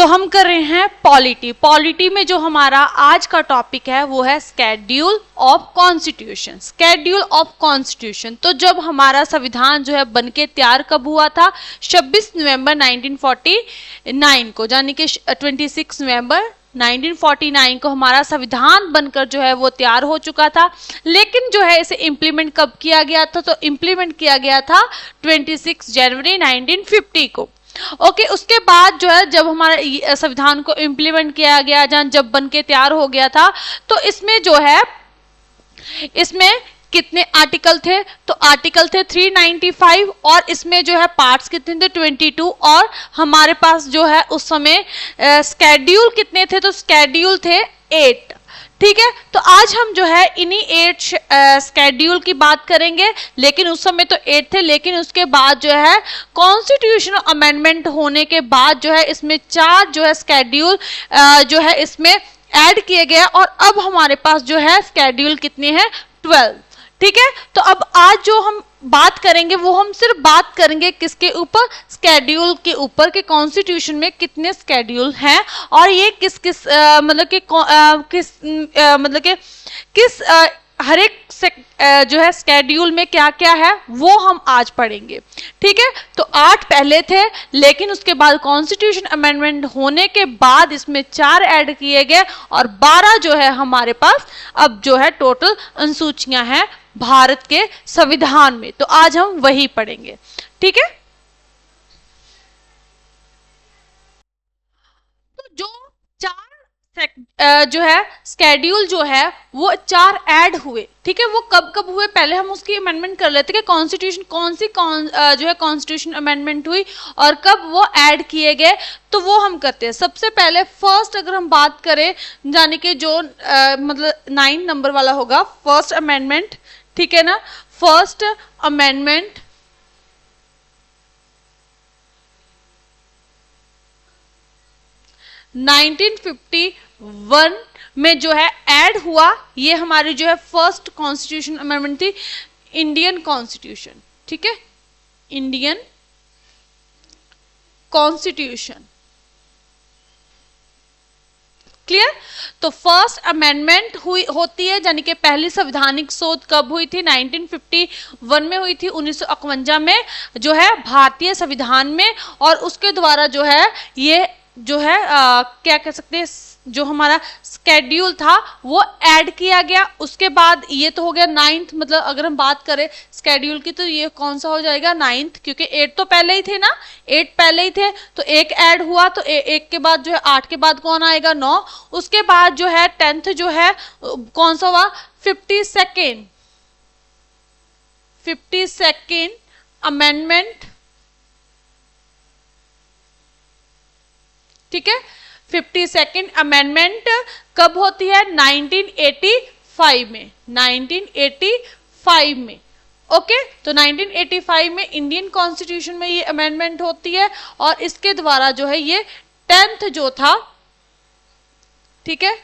हम कर रहे हैं पॉलिटी। पॉलिटी में जो हमारा आज का टॉपिक है वो है schedule of constitution. Schedule of constitution, तो जब हमारा संविधान जो है बनके तैयार कब हुआ था? 26 नवंबर 1949 को, यानी कि 26 नवंबर 1949 को हमारा संविधान बनकर जो है वो तैयार हो चुका था। लेकिन जो है इसे इम्प्लीमेंट कब किया गया था? तो इम्प्लीमेंट किया गया था 26 जनवरी 1950 को। ओके, उसके बाद जो है जब हमारा संविधान को इम्प्लीमेंट किया गया, जब बन के तैयार हो गया था, तो इसमें जो है इसमें कितने आर्टिकल थे? तो आर्टिकल थे 395 और इसमें जो है पार्ट्स कितने थे? 22। और हमारे पास जो है उस समय स्केड्यूल कितने थे? तो स्केड्यूल थे 8। ठीक है, तो आज हम जो है इन्हीं 8 स्केड्यूल की बात करेंगे। लेकिन उस समय तो 8 थे, लेकिन उसके बाद जो है कॉन्स्टिट्यूशनल अमेंडमेंट होने के बाद जो है इसमें 4 जो है स्केड्यूल जो है इसमें ऐड किए गए और अब हमारे पास जो है स्केड्यूल कितने हैं? 12। ठीक है, तो अब आज जो हम बात करेंगे वो हम सिर्फ बात करेंगे किसके ऊपर? स्केड्यूल के ऊपर, के कॉन्स्टिट्यूशन में कितने स्केड्यूल हैं और ये किस किस मतलब कि किस हर एक जो है स्केड्यूल में क्या क्या है वो हम आज पढ़ेंगे। ठीक है, तो 8 पहले थे, लेकिन उसके बाद कॉन्स्टिट्यूशन अमेंडमेंट होने के बाद इसमें 4 ऐड किए गए और 12 जो है हमारे पास अब जो है टोटल अनुसूचियां हैं भारत के संविधान में। तो आज हम वही पढ़ेंगे। ठीक है, तो जो 4 जो है स्केड्यूल जो है वो 4 ऐड हुए। ठीक है, वो कब कब हुए पहले हम उसकी अमेंडमेंट कर लेते हैं कि कॉन्स्टिट्यूशन जो है कॉन्स्टिट्यूशन अमेंडमेंट हुई और कब वो ऐड किए गए, तो वो हम करते हैं। सबसे पहले फर्स्ट अगर हम बात करें, यानी कि जो मतलब 9 नंबर वाला होगा फर्स्ट अमेंडमेंट। ठीक है ना, फर्स्ट अमेंडमेंट 1951 में जो है ऐड हुआ। ये हमारी जो है फर्स्ट कॉन्स्टिट्यूशन अमेंडमेंट थी, इंडियन कॉन्स्टिट्यूशन। ठीक है, इंडियन कॉन्स्टिट्यूशन। क्लियर? तो फर्स्ट अमेंडमेंट हुई होती है, यानी कि पहली संवैधानिक शोध कब हुई थी? 1951 में हुई थी, 1951 में जो है भारतीय संविधान में। और उसके द्वारा जो है ये जो है क्या कह सकते हैं, जो हमारा स्केड्यूल था वो ऐड किया गया। उसके बाद ये तो हो गया 9th, मतलब अगर हम बात करें स्केड्यूल की तो ये कौन सा हो जाएगा? 9th, क्योंकि 8 तो पहले ही थे ना, 8 पहले ही थे, तो एक ऐड हुआ, तो एक के बाद जो है 8 के बाद कौन आएगा? 9। उसके बाद जो है 10th जो है कौन सा हुआ? 52nd amendment. ठीक है, 52nd अमेंडमेंट कब होती है? 1985 में, 1985 में। ओके, तो 1985 में इंडियन कॉन्स्टिट्यूशन में ये अमेंडमेंट होती है और इसके द्वारा जो है ये 10th जो था, ठीक है,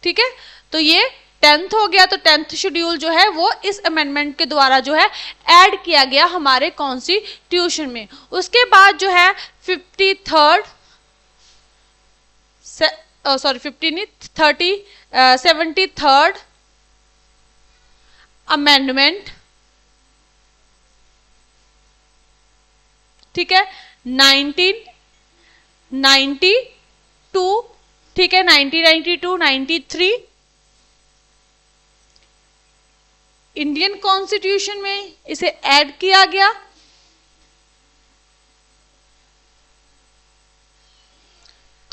ठीक है, तो ये 10th हो गया। तो 10th शेड्यूल जो है वो इस अमेंडमेंट के द्वारा जो है ऐड किया गया हमारे कॉन्स्टिट्यूशन में। उसके बाद जो है 73rd अमेंडमेंट। ठीक है, 1992। ठीक है, 1992, 93 इंडियन कॉन्स्टिट्यूशन में इसे ऐड किया गया।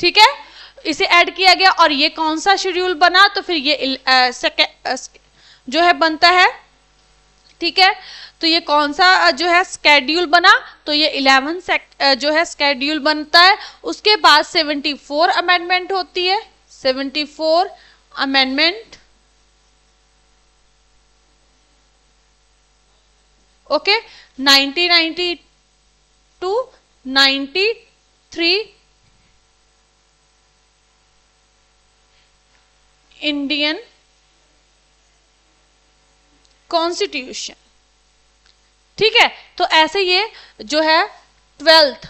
ठीक है, इसे ऐड किया गया और ये कौन सा शेड्यूल बना? तो फिर ये जो है बनता है। ठीक है, तो ये कौन सा जो है स्केड्यूल बना? तो ये 11 जो है स्केड्यूल बनता है। उसके बाद 74 अमेंडमेंट होती है, 74 अमेंडमेंट। Okay, 1992, 93 Indian constitution. ठीक है, तो ऐसे ये जो है 12th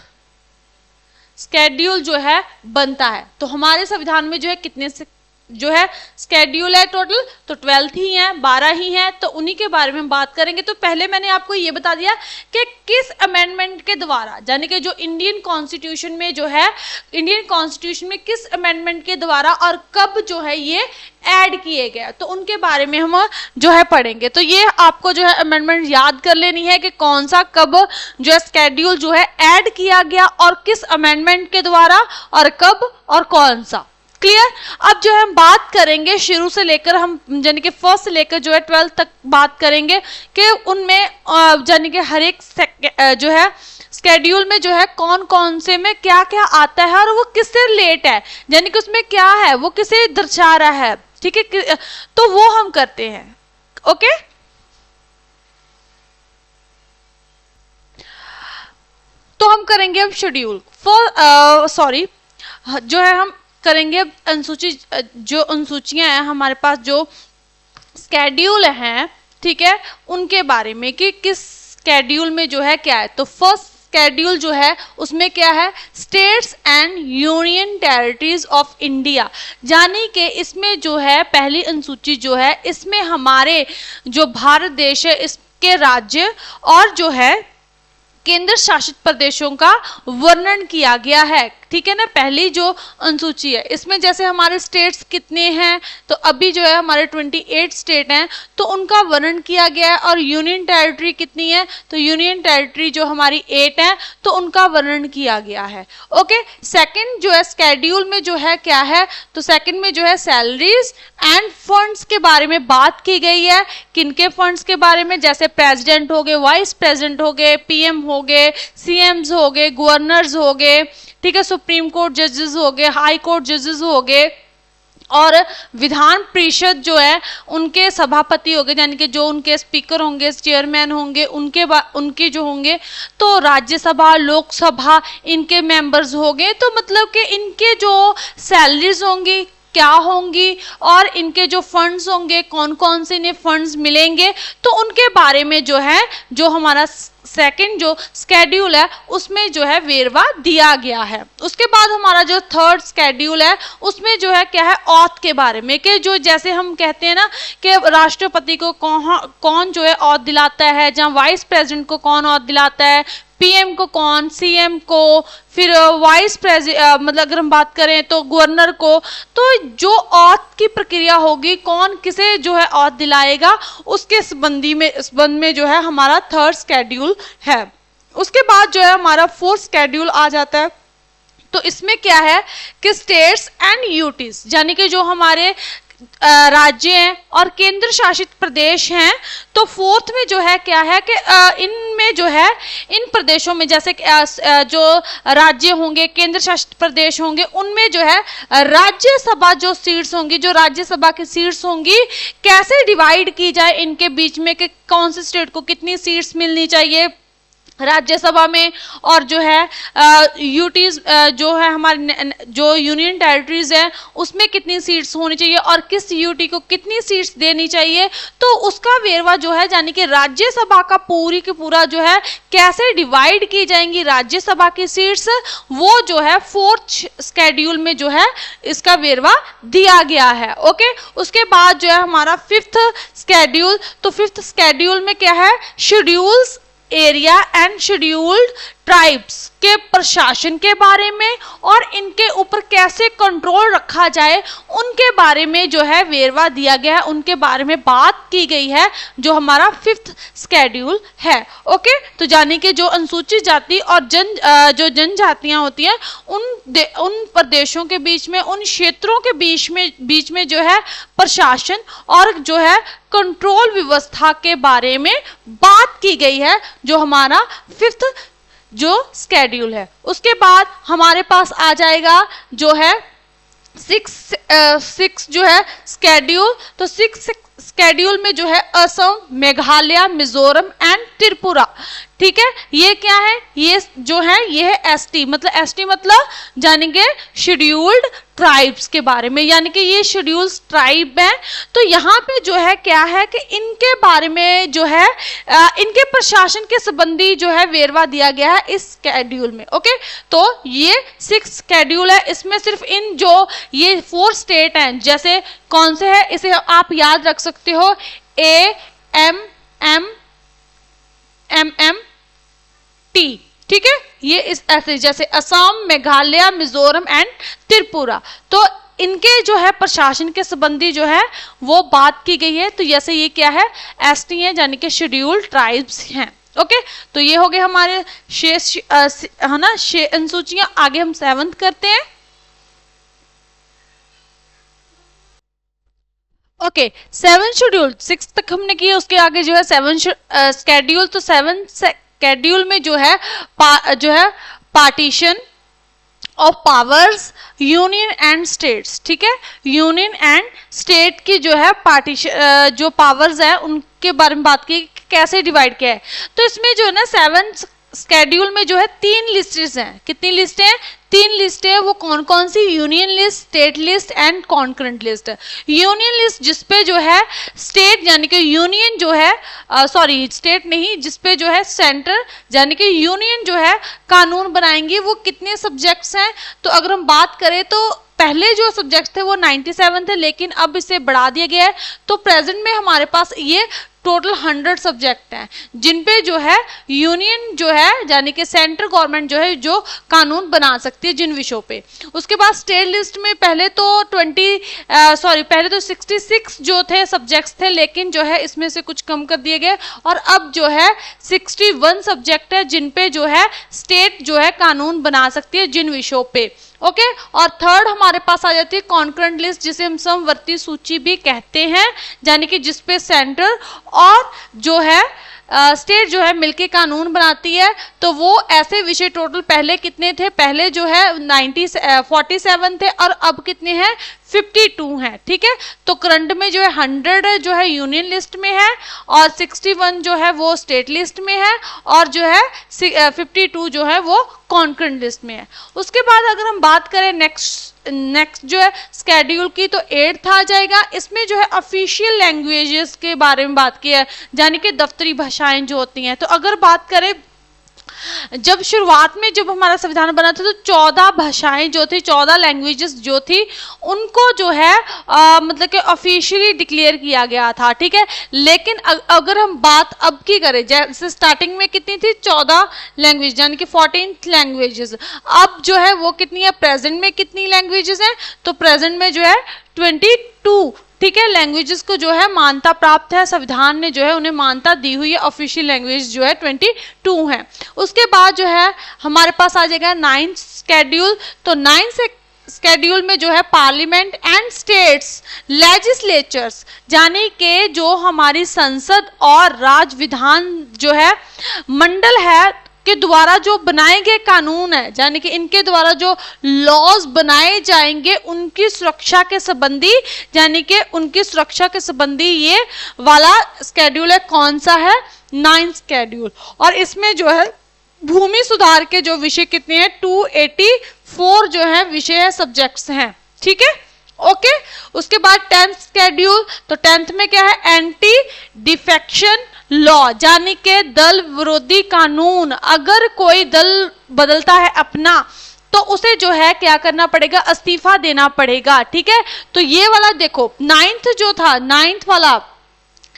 स्केड्यूल जो है बनता है। तो हमारे संविधान में जो है कितने से जो है स्केड्यूल है टोटल, तो 12 ही है, 12 ही है, तो उन्हीं के बारे में हम बात करेंगे। तो पहले मैंने आपको ये बता दिया कि किस अमेंडमेंट के द्वारा, यानी कि जो इंडियन कॉन्स्टिट्यूशन में जो है, इंडियन कॉन्स्टिट्यूशन में किस अमेंडमेंट के द्वारा और कब जो है ये ऐड किए गए, तो उनके बारे में हम जो है पढ़ेंगे। तो ये आपको जो है अमेंडमेंट याद कर लेनी है कि कौन सा कब जो है स्केड्यूल जो है ऐड किया गया और किस अमेंडमेंट के द्वारा और कब और कौन सा। क्लियर। अब जो है हम बात करेंगे शुरू से लेकर, हम यानी कि फर्स्ट से लेकर जो है 12 तक बात करेंगे कि उनमें यानी कि हर एक जो है स्केड्यूल में जो है कौन कौन से में क्या क्या आता है और वो किससे रिलेट है, यानी कि उसमें क्या है, वो किसे दर्शा रहा है। ठीक है, तो वो हम करते हैं। ओके, तो हम करेंगे अब शेड्यूल जो है हम करेंगे अनुसूची, जो अनुसूचियां हैं हमारे पास, जो स्केड्यूल हैं, ठीक है, उनके बारे में कि किस स्केड्यूल में जो है क्या है। तो फर्स्ट स्केड्यूल जो है उसमें क्या है, states and union territories of India, यानी कि इसमें जो है पहली अनुसूची जो है इसमें हमारे जो भारत देश है इसके राज्य और जो है केंद्र शासित प्रदेशों का वर्णन किया गया है। ठीक है ना, पहली जो अनुसूची है इसमें जैसे हमारे स्टेट्स कितने हैं, तो अभी जो है हमारे 28 स्टेट हैं, तो उनका वर्णन किया गया है। और यूनियन टेरिटरी कितनी है, तो यूनियन टेरिटरी जो हमारी 8 है, तो उनका वर्णन किया गया है। ओके, सेकंड जो है स्केड्यूल में जो है क्या है, तो सेकंड में जो है सैलरीज एंड फंड्स के बारे में बात की गई है। किनके फंड्स के बारे में, जैसे प्रेसिडेंट हो गए, वाइस प्रेसिडेंट हो गए, पीएम हो गए, सीएम्स हो गए, गवर्नर्स हो गए, ठीक है, सुप्रीम कोर्ट जजेस हो गए, हाई कोर्ट जजेस हो गए, और विधान परिषद जो है उनके सभापति हो गए, यानी कि जो उनके स्पीकर होंगे, चेयरमैन होंगे, उनके जो होंगे, तो राज्यसभा, लोकसभा, इनके मेंबर्स हो गए। तो मतलब कि इनके जो सैलरीज होंगी क्या होंगी और इनके जो फंड्स होंगे, कौन कौन से इन्हें फंड्स मिलेंगे, तो उनके बारे में जो है जो हमारा सेकंड जो स्केड्यूल है उसमें जो है वेरवा दिया गया है। उसके बाद हमारा जो थर्ड स्केड्यूल है उसमें जो है क्या है, ऑथ के बारे में, कि जो जैसे हम कहते हैं ना कि राष्ट्रपति को कौन जो है ऑथ दिलाता है, जहाँ वाइस प्रेसिडेंट को कौन ऑथ दिलाता है, पीएम को कौन, सीएम को, फिर वाइस प्रेसिडेंट, मतलब अगर हम बात करें तो गवर्नर को। तो जो ऑथ की प्रक्रिया होगी, कौन किसे जो है ऑथ दिलाएगा, उसके संबंध में जो है हमारा थर्ड स्केड्यूल है। उसके बाद जो है हमारा फोर्थ स्केड्यूल आ जाता है। तो इसमें क्या है कि स्टेट्स एंड यूटीज, यानी कि जो हमारे राज्य हैं और केंद्र शासित प्रदेश हैं, तो फोर्थ में जो है क्या है कि इनमें जो है इन प्रदेशों में जैसे जो राज्य होंगे, केंद्र शासित प्रदेश होंगे, उनमें जो है राज्यसभा जो सीट्स होंगी, जो राज्यसभा की सीट्स होंगी, कैसे डिवाइड की जाए इनके बीच में, कि कौन से स्टेट को कितनी सीट्स मिलनी चाहिए राज्यसभा में, और जो है यूटीज जो है हमारे जो यूनियन टेरिटरीज है उसमें कितनी सीट्स होनी चाहिए और किस यूटी को कितनी सीट्स देनी चाहिए। तो उसका वेरवा जो है, यानी कि राज्यसभा का पूरी की पूरा जो है कैसे डिवाइड की जाएंगी राज्यसभा की सीट्स, वो जो है फोर्थ स्केड्यूल में जो है इसका वेरवा दिया गया है। ओके, उसके बाद जो है हमारा फिफ्थ स्केड्यूल। तो फिफ्थ स्केड्यूल में क्या है, schedules area and scheduled tribes के प्रशासन के बारे में और इनके ऊपर कैसे कंट्रोल रखा जाए उनके बारे में जो है वेरवा दिया गया है, उनके बारे में बात की गई है, जो हमारा फिफ्थ स्केड्यूल है। ओके, तो जाने के जो अनुसूचित जाति और जो जनजातियां होती हैं उन प्रदेशों के बीच में, उन क्षेत्रों के बीच में जो है प्रशासन और जो है कंट्रोल व्यवस्था के बारे में बात की गई है, जो हमारा फिफ्थ जो स्केड्यूल है। उसके बाद हमारे पास आ जाएगा जो है सिक्स जो है स्केड्यूल। तो सिक्स स्केड्यूल में जो है असम, मेघालय, मिजोरम एंड त्रिपुरा, ठीक है। ये क्या है, ये जो है ये है एसटी, मतलब एसटी मतलब जानेंगे शेड्यूल्ड ट्राइब्स के बारे में, यानी कि ये शेड्यूल्ड ट्राइब है। तो यहाँ पे जो है क्या है कि इनके बारे में जो है इनके प्रशासन के संबंधी जो है वेरवा दिया गया है इस स्केड्यूल में। ओके, तो ये 6 स्केड्यूल है, इसमें सिर्फ इन जो ये 4 स्टेट हैं, जैसे कौन से है इसे आप याद रख सकते हो, AMMT, ठीक है। ये इस ऐसे जैसे असम, मेघालय, मिजोरम एंड त्रिपुरा, तो इनके जो है प्रशासन के संबंधी जो है वो बात की गई है। तो जैसे ये क्या है, एसटी है, यानी कि शेड्यूल्ड ट्राइब्स हैं। ओके, तो ये हो गए हमारे शेष है ना अनुसूचियां। आगे हम 7th करते हैं। ओके, 7 शेड्यूल, 6 तक हमने किया, उसके आगे जो है 7 स्केड्यूल। तो 7 स्केड्यूल में जो है partition of powers, union and states, ठीक है। यूनियन एंड स्टेट की जो है पार्टीशन जो पावर्स है उनके बारे में बात की, कैसे डिवाइड किया है। तो इसमें जो है ना 7 स्केड्यूल में जो है 3 लिस्टें हैं। कितनी लिस्ट हैं, 3 लिस्टें हैं। वो कौन कौन सी, union list, state list and concurrent list. Union list जिसपे जो है स्टेट यानी कि यूनियन जो है सॉरी स्टेट नहीं, जिसपे जो है सेंटर यानी कि यूनियन जो है कानून बनाएंगे। वो कितने सब्जेक्ट्स हैं, तो अगर हम बात करें तो पहले जो सब्जेक्ट थे वो 97 थे, लेकिन अब इसे बढ़ा दिया गया है। तो प्रेजेंट में हमारे पास ये टोटल 100 सब्जेक्ट हैं, जिन पे जो है यूनियन जो है यानी कि सेंट्रल गवर्नमेंट जो है जो कानून बना सकती है जिन विषयों पे। उसके बाद स्टेट लिस्ट में पहले तो 66 जो थे सब्जेक्ट्स थे, लेकिन जो है इसमें से कुछ कम कर दिए गए और अब जो है 61 सब्जेक्ट है जिन पे जो है स्टेट जो है कानून बना सकती है जिन विषयों पे। ओके, और थर्ड हमारे पास आ जाती है कॉन्करेंट लिस्ट, जिसे हम समवर्ती सूची भी कहते हैं, यानी कि जिसपे सेंटर और जो है स्टेट जो है मिलके कानून बनाती है। तो वो ऐसे विषय टोटल पहले कितने थे, पहले जो है 47 थे और अब कितने हैं, 52 हैं, ठीक है। तो करंट में जो है 100 जो है यूनियन लिस्ट में है और 61 जो है वो स्टेट लिस्ट में है और जो है 52 जो है वो कॉन्करेंट लिस्ट में है। उसके बाद अगर हम बात करें नेक्स्ट जो है स्केड्यूल की, तो 8th आ जाएगा। इसमें जो है ऑफिशियल लैंग्वेजेस के बारे में बात की है, यानी कि दफ्तरी भाषाएं जो होती हैं। तो अगर बात करें जब शुरुआत में जब हमारा संविधान बना था तो 14 भाषाएं जो थी, 14 लैंग्वेजेस जो थी, उनको जो है मतलब कि ऑफिशियली डिक्लेयर किया गया था, ठीक है। लेकिन अगर हम बात अब की करें, जैसे स्टार्टिंग में कितनी थी, 14 लैंग्वेज यानी कि 14th लैंग्वेजेस। अब जो है वो कितनी है, प्रेजेंट में कितनी लैंग्वेजेस हैं, तो प्रेजेंट में जो है 22, ठीक है, लैंग्वेजेस को जो है मान्यता प्राप्त है, संविधान ने जो है उन्हें मान्यता दी हुई है। ऑफिशियल लैंग्वेज जो है 22 है। उसके बाद जो है हमारे पास आ जाएगा 9th स्केड्यूल। तो 9th स्केड्यूल में जो है पार्लियामेंट एंड स्टेट्स लेजिस्लेचर्स, यानी कि जो हमारी संसद और राज्य विधान जो है मंडल है के द्वारा जो बनाए गए कानून है, यानी कि इनके द्वारा जो लॉज बनाए जाएंगे उनकी सुरक्षा के संबंधी, यानी कि उनकी सुरक्षा के संबंधी ये वाला स्केड्यूल है। कौन सा है, 9th स्केड्यूल। और इसमें जो है भूमि सुधार के जो विषय कितने हैं, 284 जो है विषय है, सब्जेक्ट्स हैं, ठीक है। ओके, उसके बाद 10th स्केड्यूल। तो 10th में क्या है, एंटी डिफेक्शन लॉ, यानी कि दल विरोधी कानून। अगर कोई दल बदलता है अपना तो उसे जो है क्या करना पड़ेगा, इस्तीफा देना पड़ेगा, ठीक है। तो ये वाला देखो 9th जो था, 9th वाला,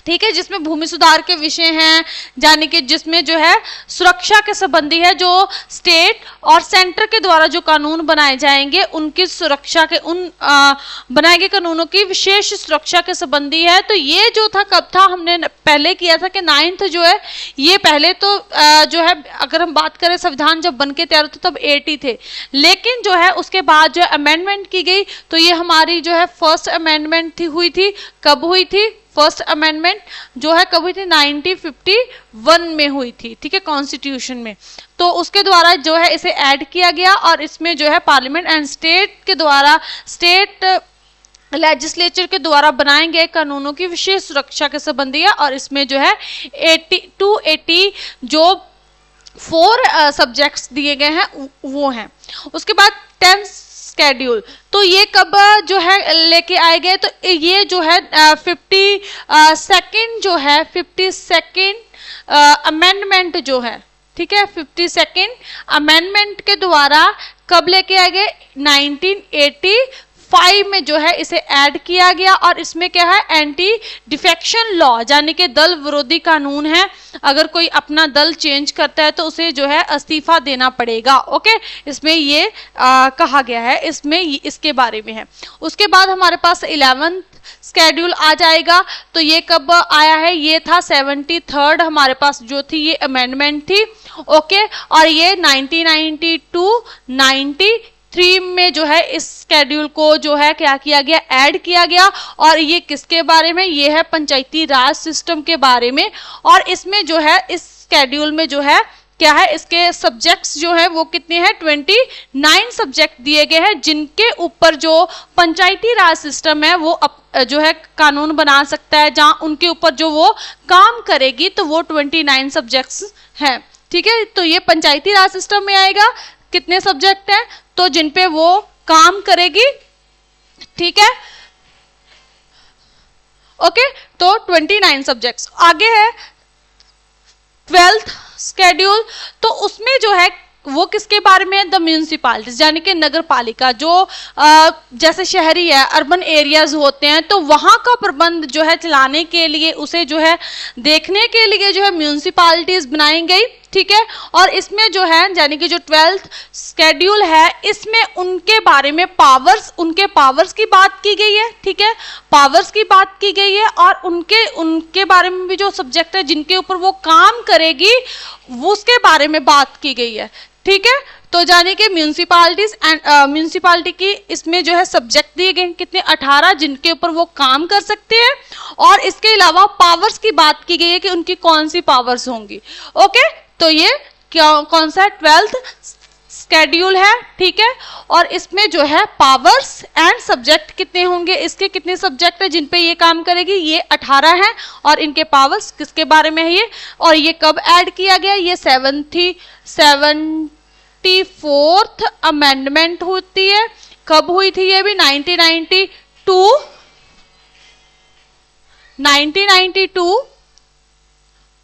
ठीक है, जिसमें भूमि सुधार के विषय हैं, यानी कि जिसमें जो है सुरक्षा के संबंधी है, जो स्टेट और सेंटर के द्वारा जो कानून बनाए जाएंगे उनकी सुरक्षा के बनाए गए कानूनों की विशेष सुरक्षा के संबंधी है। तो ये जो था कब था, हमने पहले किया था कि 9th जो है ये पहले तो जो है अगर हम बात करें संविधान जब बन के तैयार होता तब 80 थे, लेकिन जो है उसके बाद जो है अमेंडमेंट की गई। तो ये हमारी जो है फर्स्ट अमेंडमेंट हुई थी, कब हुई थी, फर्स्ट अमेंडमेंट जो है कब हुई थी, 1951 में हुई थी, ठीक है, कॉन्स्टिट्यूशन में। तो उसके द्वारा जो है इसे ऐड किया गया और इसमें जो है पार्लियामेंट एंड स्टेट के द्वारा, स्टेट लेजिस्लेचर के द्वारा बनाए गए कानूनों की विशेष सुरक्षा के संबंधी है। और इसमें जो है 280 जो 4 सब्जेक्ट्स दिए गए हैं वो हैं। उसके बाद 10 स्केड्यूल, तो ये कब जो है लेके आए गए, तो ये जो है 52nd जो है 52nd अमेंडमेंट जो है, ठीक है, 52nd अमेंडमेंट के द्वारा कब लेके आए गए, 1985 में जो है इसे ऐड किया गया। और इसमें क्या है, एंटी डिफेक्शन लॉ, यानी कि दल विरोधी कानून है। अगर कोई अपना दल चेंज करता है तो उसे जो है इस्तीफा देना पड़ेगा। ओके, इसमें ये कहा गया है, इसमें इसके बारे में है। उसके बाद हमारे पास 11th स्केड्यूल आ जाएगा। तो ये कब आया है, ये था 73rd हमारे पास जो थी ये अमेंडमेंट थी। ओके, और ये 1992-93 में जो है इस स्केड्यूल को जो है क्या किया गया, ऐड किया गया। और ये किसके बारे में, ये है पंचायती राज सिस्टम के बारे में। और इसमें जो है इस स्केड्यूल में जो है क्या है, इसके सब्जेक्ट्स जो है वो कितने हैं, 29 सब्जेक्ट दिए गए हैं, जिनके ऊपर जो पंचायती राज सिस्टम है वो जो है कानून बना सकता है, जहां उनके ऊपर जो वो काम करेगी, तो वो 29 सब्जेक्ट्स हैं। ठीक है, तो ये पंचायती राज सिस्टम में आएगा। कितने सब्जेक्ट हैं, तो जिन पे वो काम करेगी। ठीक है, ओके, तो 29 सब्जेक्ट्स। आगे है 12th स्केड्यूल, तो उसमें जो है वो किसके बारे में है, द म्यूनिसिपैलिटीज, यानी कि नगर पालिका। जो जैसे शहरी है, अर्बन एरियाज होते हैं, तो वहां का प्रबंध जो है चलाने के लिए, उसे जो है देखने के लिए जो है म्यूनिसिपैलिटीज बनाई गई। ठीक है, और इसमें जो है यानी कि जो 12th स्केड्यूल है, इसमें उनके बारे में पावर्स, उनके पावर्स की बात की गई है। ठीक है, पावर्स की बात की गई है, और उनके बारे में भी जो सब्जेक्ट है जिनके ऊपर वो काम करेगी, वो उसके बारे में बात की गई है। ठीक है, तो जाने के म्यूनिसिपैलिटीज एंड म्यूनिसिपैलिटी की इसमें जो है सब्जेक्ट दिए गए कितने, 18, जिनके ऊपर वो काम कर सकते हैं। और इसके अलावा पावर्स की बात की गई है कि उनकी कौन सी पावर्स होंगी। ओके, तो ये कौन सा 12th स्केड्यूल है। ठीक है, और इसमें जो है पावर्स एंड सब्जेक्ट कितने होंगे, इसके कितने सब्जेक्ट है जिन पे ये काम करेगी, ये 18 है। और इनके पावर्स किसके बारे में है ये, और ये कब ऐड किया गया, ये 74th अमेंडमेंट होती है। कब हुई थी ये भी, 1992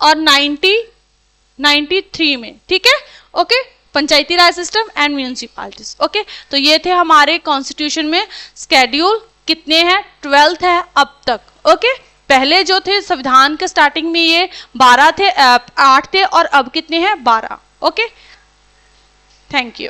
और 1993 में। ठीक है, okay, Panchayati Raj system and municipalities. Okay, तो ये थे हमारे कॉन्स्टिट्यूशन में स्केड्यूल। कितने हैं, 12th है अब तक। ओके, पहले जो थे संविधान के स्टार्टिंग में ये 12 थे, 8 थे, और अब कितने हैं, 12। Okay, thank you.